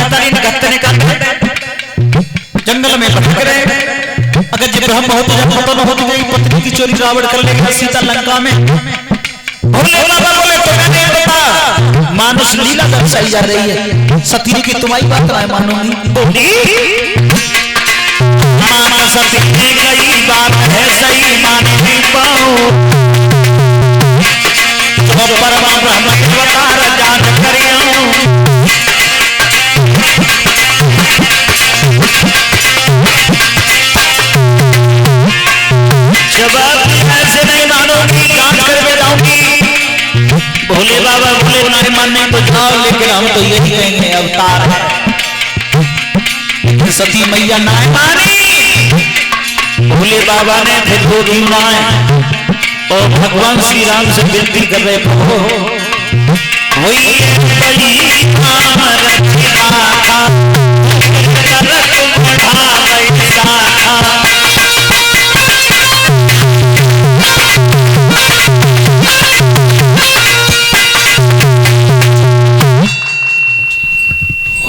45 गत्ते निकालते जंगल में भटक रहे। अगर जब ब्रह्म होते जब पता न होती गई पत्नी की चोरी रावण कर लेगा सीता लंका में। भोले बाबा बोले तुम्हें नहीं पता मानुष लीला दर्शाई जा रही है। सती की तुम्हारी बात ना मानूंगी। बोली सती ने कई बात है सही मान नहीं पाओ तो परमा ब्रह्म अवतार जान करियो। जवाब ऐसे नहीं मानोगी जांच कर बताऊंगी। भोले बाबा बोले नहीं मानने तो जाओ लेकिन हम तो यही कहेंगे अवतार है। सती मैया ना मानी। भोले बाबा ने फिर गोदी माए और भगवान श्री राम से विनती कर रहे प्रभु वही बड़ी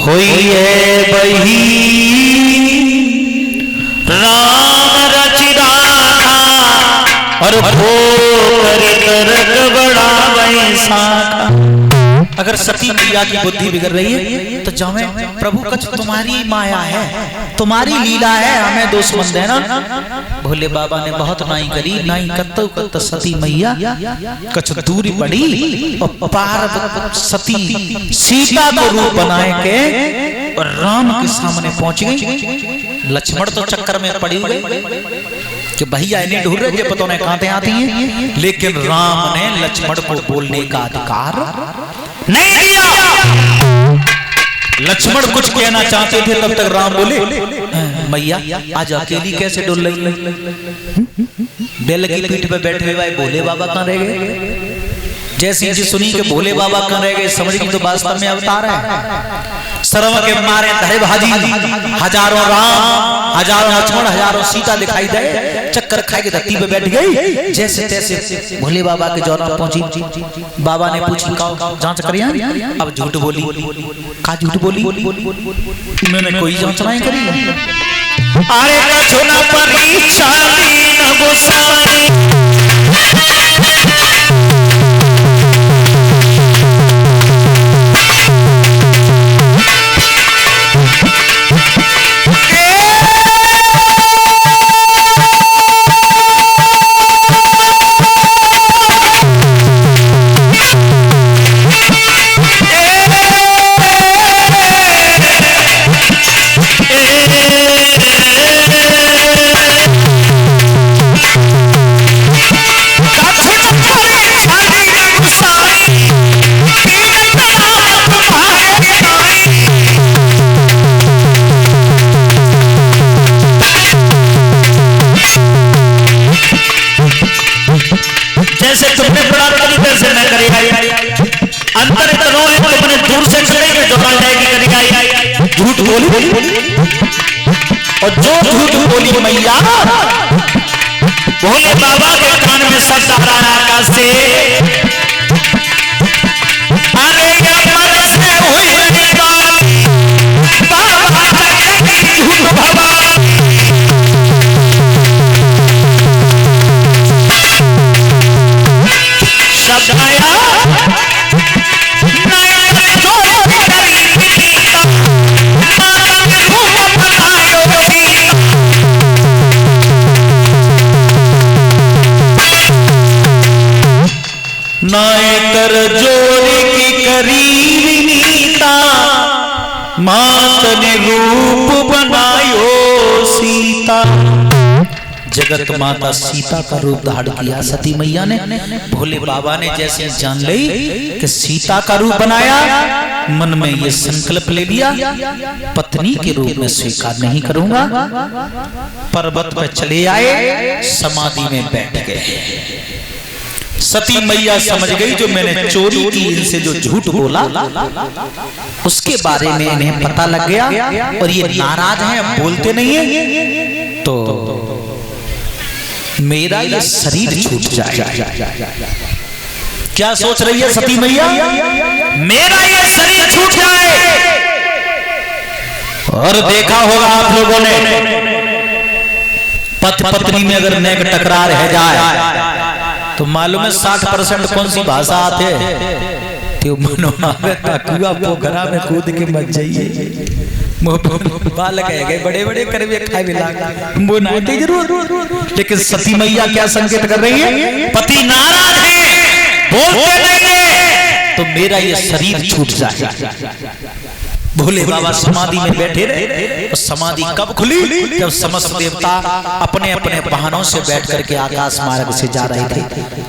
हुई है बही राम रचिदा और बड़ा वैसा। अगर सती मैया की बुद्धि बिगड़ रही है तो जावे प्रभु कछ तुम्हारी माया है तुम्हारी लीला है हमें दोष मत देना। भोले बाबा ने बहुत नाई करी नाई करते सती मैया कछ दूरी पड़ी और पार सती सीता को रूप बनाए के और राम के सामने पहुंच गई। लक्ष्मण तो चक्कर में पड़ी हुई कि भैया इन्हें ढूंढ रहे पता नहीं कहां आती हैं। लेकिन राम ने लक्ष्मण को बोलने का अधिकार नहीं दिया। लक्ष्मण कुछ कहना चाहते थे तब तक राम बोले मैया आज अकेली कैसे डोल रही है। बैल की पीठ पे बैठे हुए भोले बाबा कहां रह गए। जैसी जी सुनी कि भोले बाबा कहां रह गए समझ की तो वास्तव में अवतार है। सर्व के मारे धरे भाजी हजारों राम हजारों लक्ष्मण हजारों सीता दिखाई दे चक्कर खाए के धरती पे बैठ गई। जैसे तैसे भोले बाबा के जौरा पहुंची। बाबा ने पूछी जांच करिए। अब झूठ बोली का झूठ बोली मैंने कोई जांच नहीं करी। अरे कछो ना परीक्षा लीन गोसाई झूठ बोली और जो झूठ बोली मैया भोले बाबा के कान में शब्द आ रहा आकाश से। अरे अमर से हुई बाबा झूठ बाबा शब्द आया नायकर जोरी की करीब नीता मात ने रूप बनायो सीता। जगत माता सीता का रूप धारण किया सती मैया ने। भोले बाबा ने जैसे जान ली कि सीता का रूप बनाया मन में ये संकल्प ले लिया पत्नी के रूप में स्वीकार नहीं करूंगा। पर्वत पर चले आए समाधि में बैठ गए। सती मैया समझ गई जो मैंने चोरी की इनसे जो झूठ बोला उसके बारे में इन्हें पता लग गया और ये नाराज हैं अब बोलते नहीं है तो मेरा ये शरीर छूट जाए। क्या सोच रही है सती मैया मेरा ये शरीर छूट जाए और देखा होगा आप लोगों ने, पति पत्नी में अगर नेक टकरार है जाए तो मालूम है 60% कौन सी भाषा आते तो पोखरा में कूद के मत जाइए, बालक है गए बड़े बड़े करवे खाए भी वो नाते जरूर। लेकिन सती मैया क्या संकेत कर रही है, पति नाराज है बोलते नहीं है तो मेरा ये शरीर छूट जाए। भोले बाबा समाधि में बैठे रहे और समाधि कब खुली, जब समस्त देवता अपने अपने वाहनों से बैठ करके आकाश मार्ग से जा रहे थे।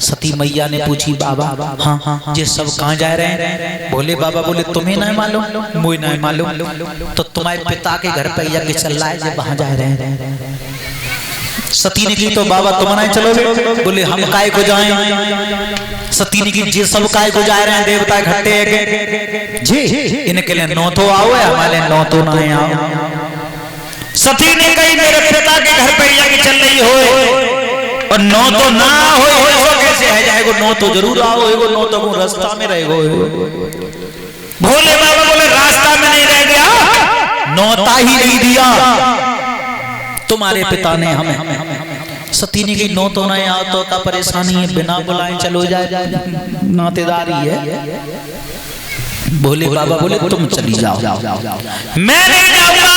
सती मैया ने पूछी बाबा हाँ ये सब कहाँ जा रहे हैं? भोले बाबा बोले तुम्हें नहीं मालूम, मुझे नहीं मालूम, तो तुम्हारे पिता के घर पे यज्ञ चल रहा है, ये वहां जा रहे हैं। सती ने की तो बाबा तुम नहीं चलोगे? बोले हम काय को जाएं। सती ने की जी सब काय को जा रहे हैं, देवता इकट्ठे हैं जी, इनके लिए नौ तो आओ है, हमारे नौ तो ना आओ। सती ने कही मेरे पिता के घर पे यज्ञ चल रही हो और नौ तो ना हो कैसे है जाएगो, नौ तो जरूर आओ, नौ तो रास्ता में रहेगो। भोले बाबा बोले रास्ता में नहीं रह गया, नौता ही नहीं दिया तुम्हारे पिता ने हमें। सती ने की नो तो नहीं आओ तो का परेशानी है, बिना बुलाए चलो जाए, नातेदारी है। भोले बाबा बोले तुम चली जाओ, मैं नहीं जाऊंगा,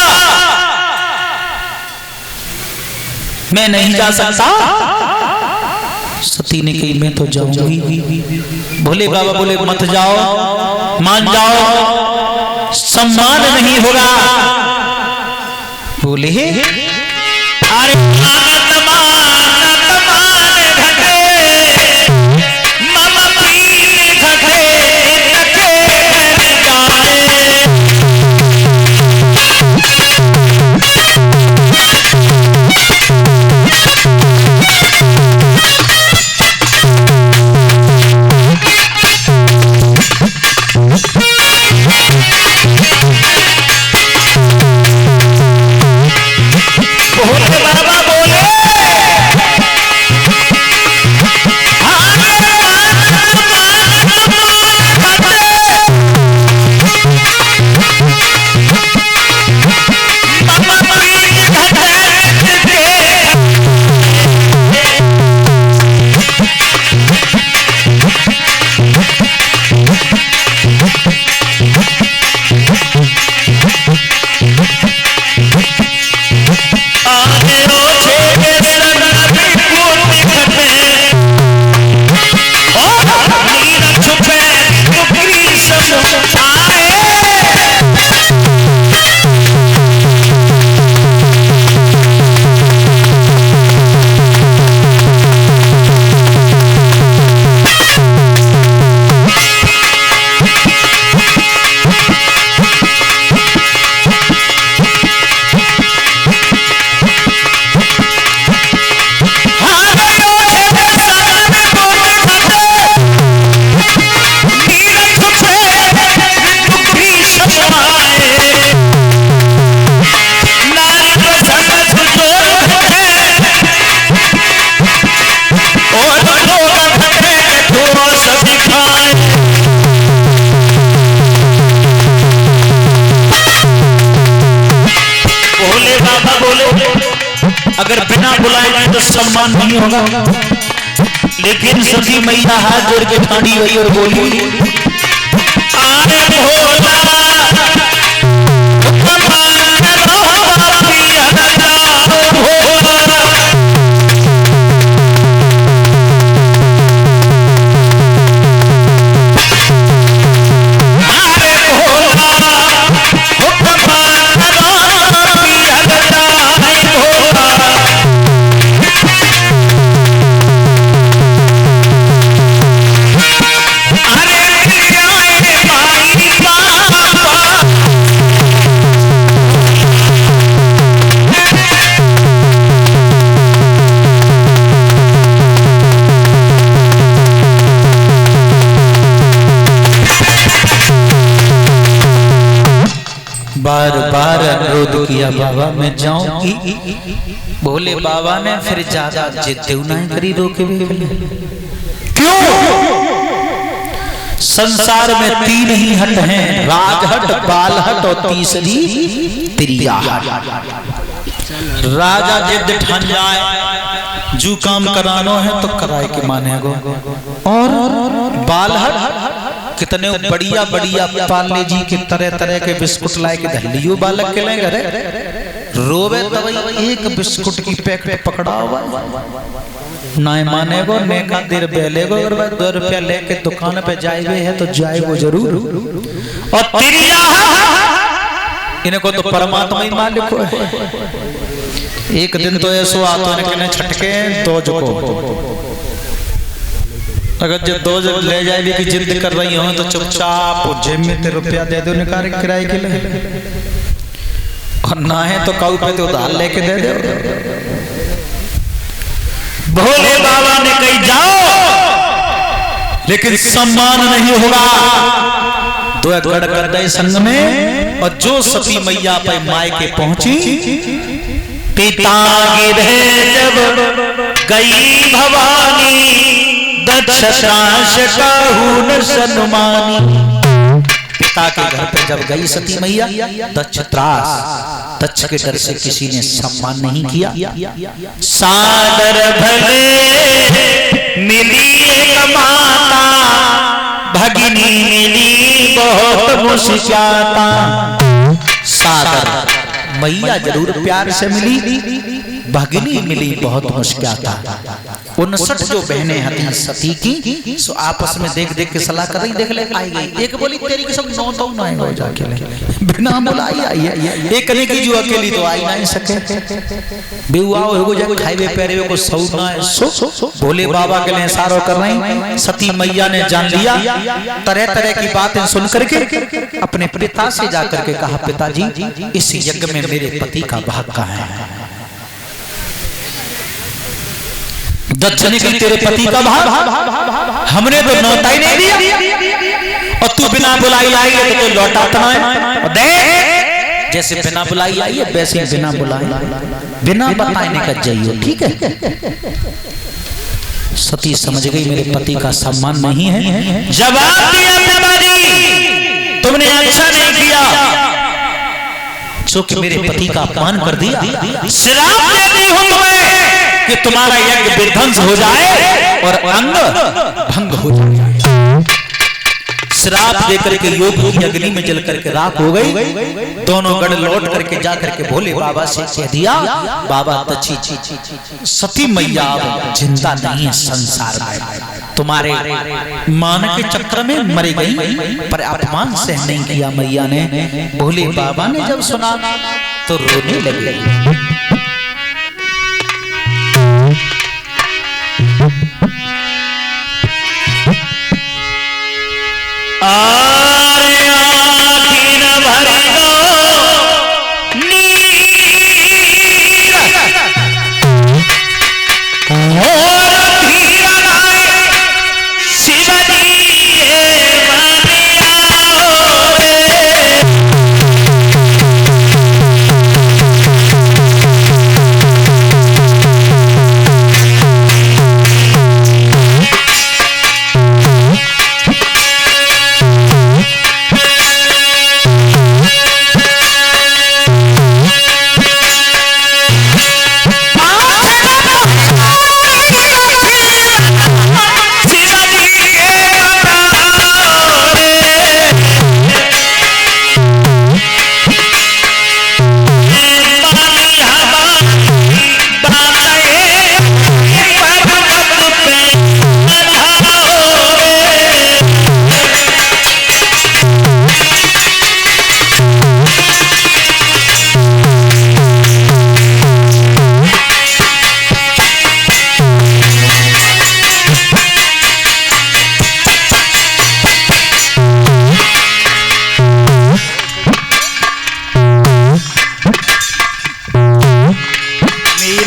मैं नहीं जा सकता। सती ने कही मैं तो जाऊंगी। भोले बाबा बोले मत जाओ, मान जाओ, सम्मान नहीं होगा। बोले अरे अगर बिना बुलाए तो सम्मान नहीं होगा। लेकिन सती मैया हाथ जोड़ के ठाड़ी हुई और बोली अरे भोला बार बार अनुरोध किया बाबा मैं जाऊंगी। भोले बाबा ने फिर ज्यादा जिद नहीं करी, रोके क्यों? संसार में तीन ही हट हैं, राजहट, बालहट और तीसरी त्रियाहट। राजा जिद ठान जाए जो काम करानो है तो कराए के माने गो, और बालहट कितने बढ़िया बढ़िया पाले जी के तरह तरह के बिस्कुट लाए के धलियो बालक के लेंगे, रोवे तब एक बिस्कुट की पैकेट पकड़ा हुआ ना माने गो, ने का देर बेले गो, और 2 रुपया लेके दुकान पे जाए है तो जाए वो जरूर। और तिरिया इनको तो परमात्मा ही मालिक है। एक दिन तो ऐसो आतो इनके छटके दो को, अगर जो 2 ले जाए भी की जिद कर रही हो तो चुपचाप जेब में 3 रुपया दे दो निकाल किराए के लिए, और ना है तो काऊ पे तो उधार लेके दे दो। भोले बाबा ने कही जाओ लेकिन सम्मान नहीं होगा। तो गड़ कर गए संग में, और जो सती मैया पे मायके पहुंची, पिता गिरे जब गई भवानी, दक्ष त्रास कहूं न सन्मानी। पिता के घर पर जब गई सती मैया, दक्ष त्रास, दक्ष के डर से किसी ने सम्मान नहीं किया। सादर भले मिली एक माता, भगिनी मिली बहुत मुस्कुराता। सादर मैया जरूर प्यार से मिली, भगिनी मिली बहुत मुस्कुराता। 59 जो बहनें हती सती की, सो आपस में देख देख के सलाह कर रही, देख ले आई गई, एक बोली तेरी की सब 9 तो ना हो जाके बिना बुलाई आई है, एक ने की जो अकेली तो आई नहीं सके, बेहुआ हो जा खाइबे पैरे को सौ ना है। सो भोले बाबा के लिए सारो कर रही, सती मैया ने जान लिया, तरह तरह की बातें सुन करके अपने पिता से जाकर के कहा, पिताजी इस यज्ञ में मेरे पति का भाग कहाँ है? दक्ष ने कहा तेरे पति का भाग हमने तो न्योता ही नहीं दिया, और तू बिना बुलाई आई है तो लौटाता है। देख जैसे बिना बुलाई आई है वैसे बिना बुलाई बिना बताने का जाइयो, ठीक है। सती समझ गई मेरे पति का सम्मान नहीं है। जवाब दिया पिताजी तुमने अच्छा नहीं किया, चूंकि मेरे पति का अपमान कर दिया, श्राप देती हूं तुम्हें कि तुम्हारा यज्ञ विध्वंस हो जाए और अंग भंग हो जाए। श्राप देकर के योग की अग्नि में जल करके राख हो गई। दोनों गढ़ लौट करके जा करके भोले बाबा से कह दिया, बाबा दक्षी सती मैया जिंदा नहीं है संसार में, तुम्हारे मान के चक्र में मर गई, पर अपमान सहन नहीं किया मैया ने। भोले बाबा ने जब सुना तो रोने लगे।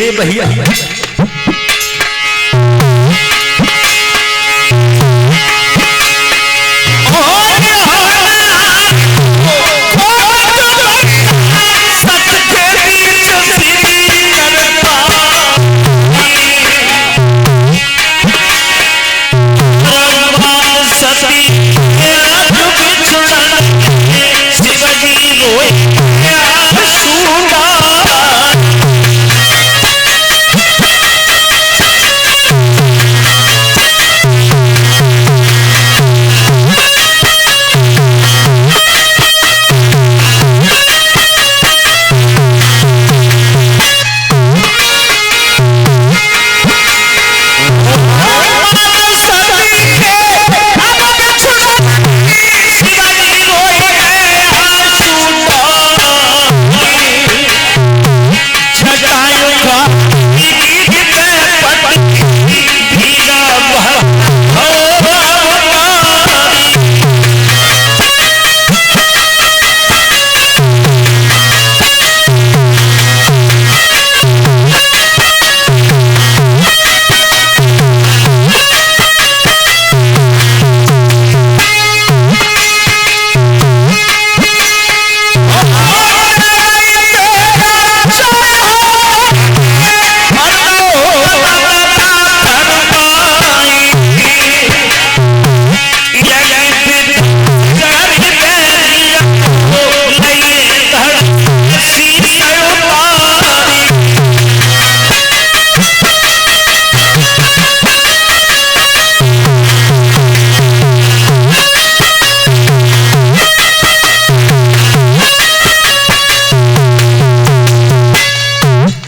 भैया सती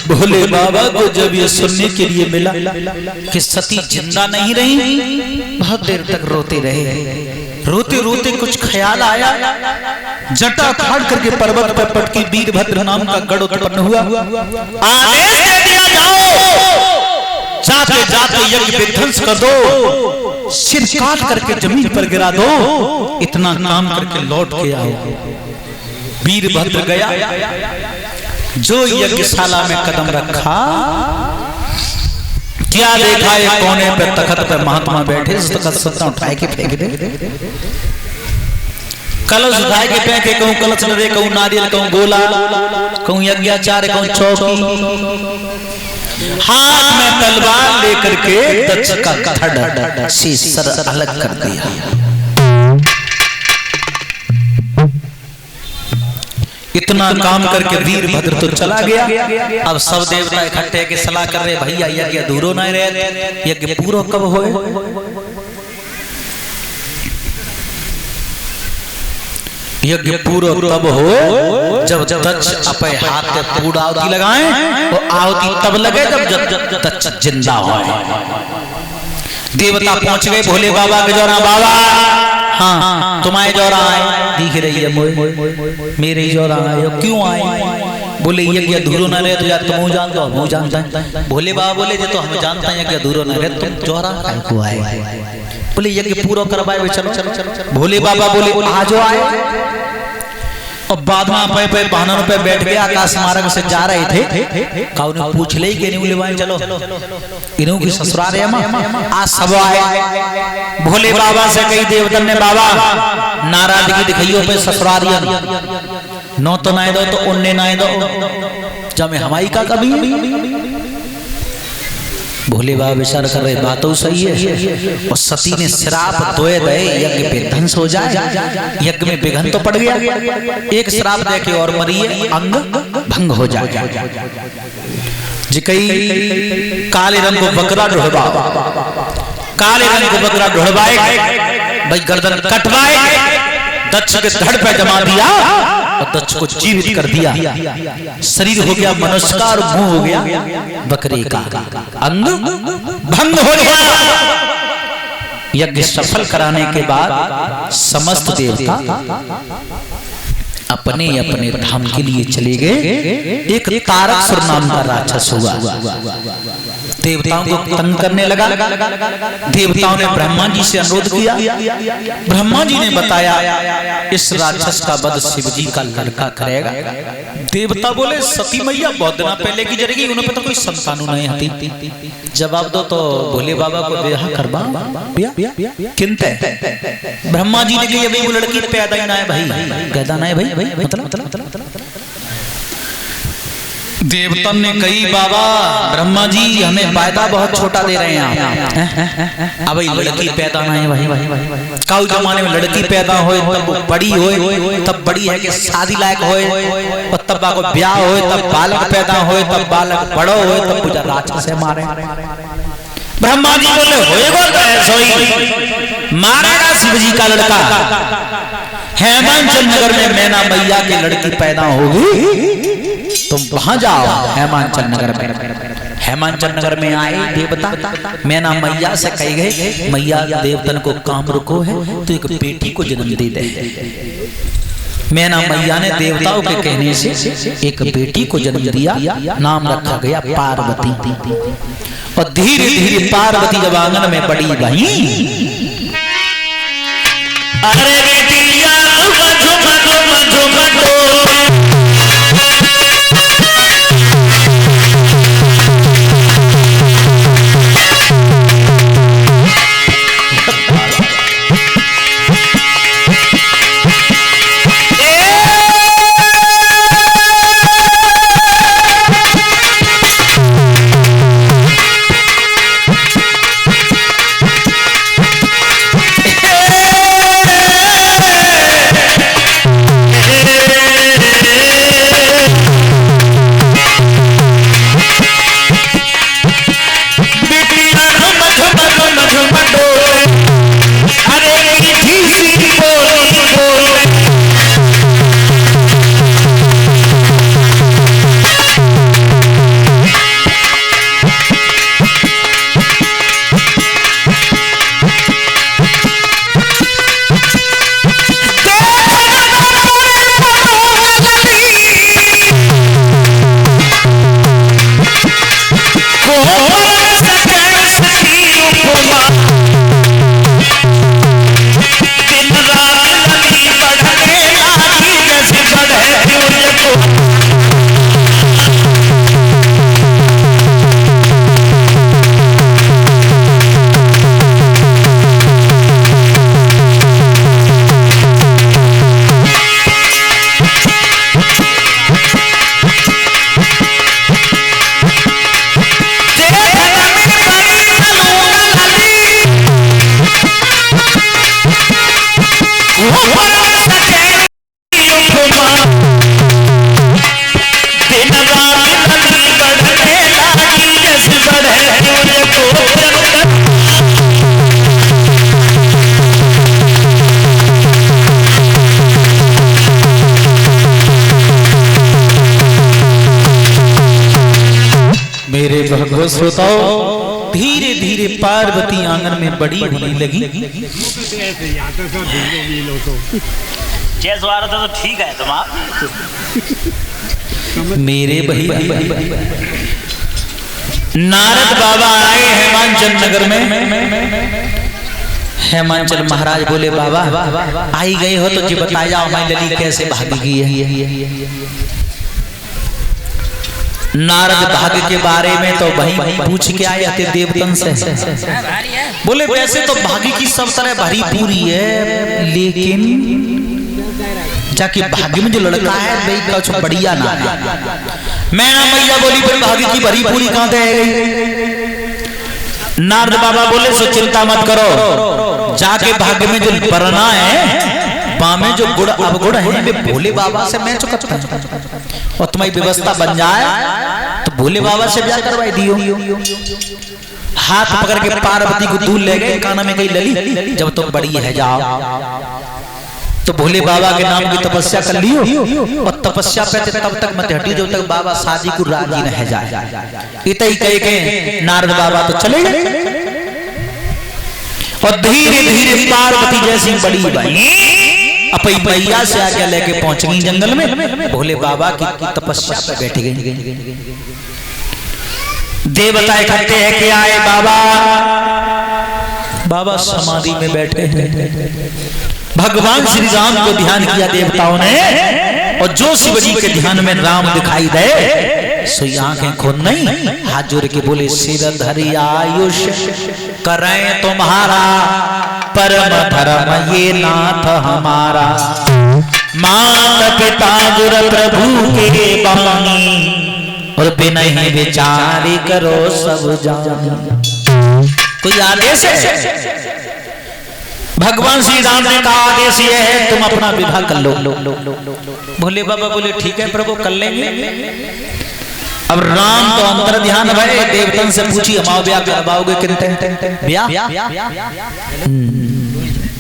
भोले बाबा को जब ये सुनने के लिए मिला कि सती जिंदा नहीं रही, बहुत देर तक रोते रहे। रोते रोते कुछ ख्याल आया, जटा फाड़ करके पर्वत पर पटकी वीरभद्र नाम का गढ़ उत्पन्न हुआ। आदेश दे दिया, जाओ जाते जाते यज्ञ विध्वंस कर दो, सिर काट करके जमीन पर गिरा दो, इतना काम करके लौट के आओ। वीरभद्र गया, जो यज्ञशाला में कदम रखा, क्या देखा, एक कोने पे तखत पे महात्मा बैठे, तखत उठाए के फेंक दे, कलश उठाए के फेंके, कहूं कलश न दे, कहूं नारियल, कहूं गोला, कहूं यज्ञाचार्य, कहूं चौकी, हाथ में तलवार लेकर के दक्ष का धड़ से सर अलग कर दिया। इतना काम करके वीरभद्र तो चला गया। अब सब देवता इकट्ठे के सलाह कर रहे, भैया यज्ञ अधूरो नहीं रहे, यज्ञ पूरा कब होए? यज्ञ पूरा तब हो जब दक्ष अपने हाथ पे पूरा आहुति लगाएं, और आहुति तब लगे जब दक्ष जिंदा हो। देवता पहुंच गए भोले बाबा के जोरा, बाबा हाँ तुम्हारे जोरा आए, दिख रही है मेरे ही जोरा आए, क्यों आए? बोले यज्ञ अधूरो न रहे तो यार तुम जानते हो, हम जानता है। भोले बाबा बोले जो तो हम जानते हैं यज्ञ अधूरो न रहे, तुम जोरा क्यों आए? बोले यज्ञ पूरा करवाए, चलो। भोले बाबा बोले आज आए, और बाद में पे वाहनों पे बैठ के आकाश मार्ग से जा रहे थे, काऊ ने पूछ ले कि नहीं बोले चलो इन्हों की ससुराल है मां, आज सब आए। भोले बाबा से कई देवतन ने, बाबा नाराजगी दिखाइयो पे ससुरारियन, नो तो ना दो तो उन्ने ना दो, जब हमारी का कभी। भोले बाबा विचार कर रहे, बात तो सही है, और सती ने श्राप दोए दे यज्ञ विध्वंस हो जाए, यज्ञ में विघ्न तो पड़ गया, एक श्राप दे के और मरिए, अंग भंग हो जाए। जी कई काले रंग को बकरा ढूंढवा, काले रंग को बकरा ढूंढवाए, भाई गर्दन कटवाए, दक्ष के धड़ पे जमा दिया और दक्ष को जीवित कर दिया। शरीर हो गया मनुष्य का और मुंह हो गया बकरे का, अंग भंग हो गया। यज्ञ सफल कराने के बाद समस्त देवता अपने अपने धाम के लिए चले गए। एक तारकसुर नाम का राक्षस हुआ, देवताओं को तंग करने लगा। देवताओं ने ब्रह्मा जी से अनुरोध किया, ब्रह्मा जी ने बताया इस राक्षस का वध शिव जी का लड़का करेगा। देवता बोले सती मैया बहुत दिन पहले की जरेगी, उन्हें पता कोई संतान नहीं आती, जवाब दो। तो भोले बाबा को ब्याह करवा किंतु ब्रह्मा जी ने कही अभी वो लड़की पैदा ही ना है भाई, पैदा ना है भाई, मतलब देवता ने कही बाबा ब्रह्मा जी हमें वायदा बहुत छोटा दे रहे हैं, अब लड़की पैदा ना है भाई। काऊ जमाने में लड़की पैदा होए तब बड़ी होए, तब बड़ी है कि शादी लायक होए, और तब को ब्याह होए, तब बालक पैदा होए, तब बालक बड़ो होए, तब पूजा राक्षस से मारे। ब्रह्मा जी बोले होएगा तो ऐसा ही मारेगा शिव जी का लड़का। हेमांचल नगर में मैना मैया की लड़की पैदा होगी, तुम वहां जाओ हेमांचल नगर में। हेमांचल नगर में आए देवता, मैना मैया से कही गए मैया देवतन को काम रुको है तो एक बेटी को जन्म दे दे। मैना मैया ने देवताओं के कहने से एक बेटी को जन्म दिया, नाम रखा गया पार्वती। और धीरे धीरे पार्वती जब आंगन में बड़ी बही, अरे बेटिया मेरे भगवत श्रोताओ, धीरे धीरे पार्वती आंगन में बड़ी होने लगी। जैसे आ रहा था तो ठीक है तुम मेरे भैया नारद बाबा आए हेमांचल नगर में। हेमांचल महाराज बोले बाबा आई गए हो तो जी बताया जाओ मैं लली कैसे भागी है। नारद भाग्य के बारे में तो वही पूछ के आए थे देवतन से। बोले वैसे तो भाग्य की सब तरह भरी पूरी है, लेकिन जाके भाग्य में जो लड़का है वही कुछ बढ़िया ना है। मैं ना मैया बोली फिर भाग्य की भरी पूरी कहां दे गई। नारद बाबा बोले सो चिंता मत करो, जाके भाग्य में जो बरना है में जो गुड़ अवगुण है वे भोले बाबा से मैं चुकता हूं, और तुम्हारी व्यवस्था बन जाए तो भोले बाबा से ब्याह करवाई दियो। हाथ पकड़ के पार्वती को दूर ले गए, काना में गई लली जब तुम बड़ी है जाओ तो भोले बाबा के नाम की तपस्या कर लियो, और तपस्या पे तब तक मत हटियो जब तक बाबा शादी को राजी रह जाए। इतना ही कह के नारद बाबा तो चले गए, और धीरे धीरे पार्वती जैसी बड़ी भाई अपनी मैया से आगे लेके पहुंच गई जंगल में। भोले बाबा की तपस्या पे बैठ गई। देवता इकट्ठे है कि आए बाबा। बाबा समाधि में बैठे हैं। भगवान श्री राम को ध्यान किया देवताओं ने, और जो शिव जी के ध्यान में राम दिखाई दे सो आंखें खोल नहीं, हाथ जोड़ के बोले सिर धरि आयुष करें तुम्हारा, परम धर्म ये नाथ हमारा। माता पिता गुर प्रभु के बानी, और बिना ही विचारी करो सब जानी। कोई आदेश है? भगवान श्री राम ने कहा आदेश ये है तुम अपना विवाह कर लो। भोले बाबा बोले ठीक है प्रभु कर लेंगे। अब राम तो अंतर ध्यान भरे, देवतन से पूछी हमाओ ब्याह करवाओगे किनते ब्याह?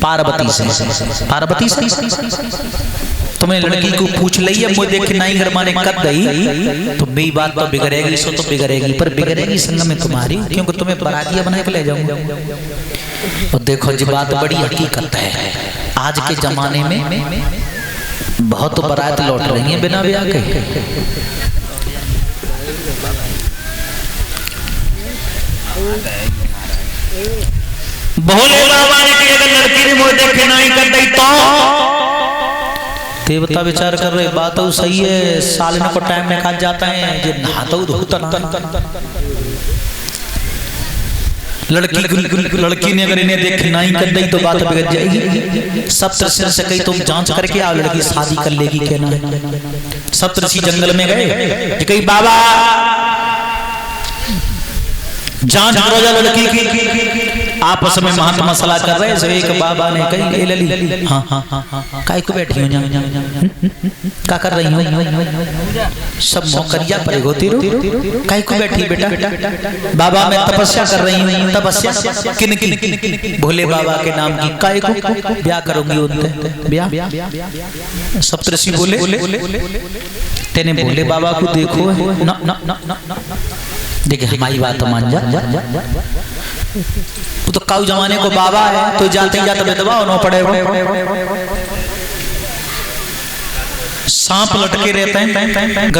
पार्वती से। पार्वती से तुम्हें लड़की को पूछ लिया, मुझे देख नहीं घर माने कर गई तो मेरी बात तो बिगड़ेगी, सो तो बिगड़ेगी, पर बिगड़ेगी संग में तुम्हारी, क्योंकि तुम्हें बरातिया बना के ले जाऊंगा। और देखो जी बात बड़ी हकीकत है, आज के जमाने में बहुत बारात लौट रही है बिना ब्याह के। भोले बाबा ने कहा अगर लड़की ने मुझे देखे नहीं कर दी तो देवता विचार कर रहे बात तो सही है, सालन को टाइम में खा जाता है जे नहाता धोता लड़की ने अगर इन्हें देख नहीं कर दी तो बात बिगड़ जाएगी। सप्तऋषि से कही तुम जांच करके आओ लड़की शादी कर लेगी क्या ना। सप्तऋषि जंगल में गए, कही बाबा जांच करो लड़की की। आपस में महात्मा सलाह कर रहे हैं। एक बाबा ने कही लली हाँ हाँ हाँ हाँ काय को बैठी हो क्या कर रही हो? सब मौकरिया परे होती रो काय को बैठी बेटा? बाबा मैं तपस्या कर रही हूँ। तपस्या किन किन? भोले बाबा के नाम की। काय को ब्याह करूंगी उनसे ब्याह? सप्तऋषि बोले तेने भोले बाबा को देखो ना ना ना ना देखिए हमारी बात मान जा। वो तो काऊ जमाने को बाबा है तो जाते ही जाते विधवा होना पड़े। सांप लटके रहते हैं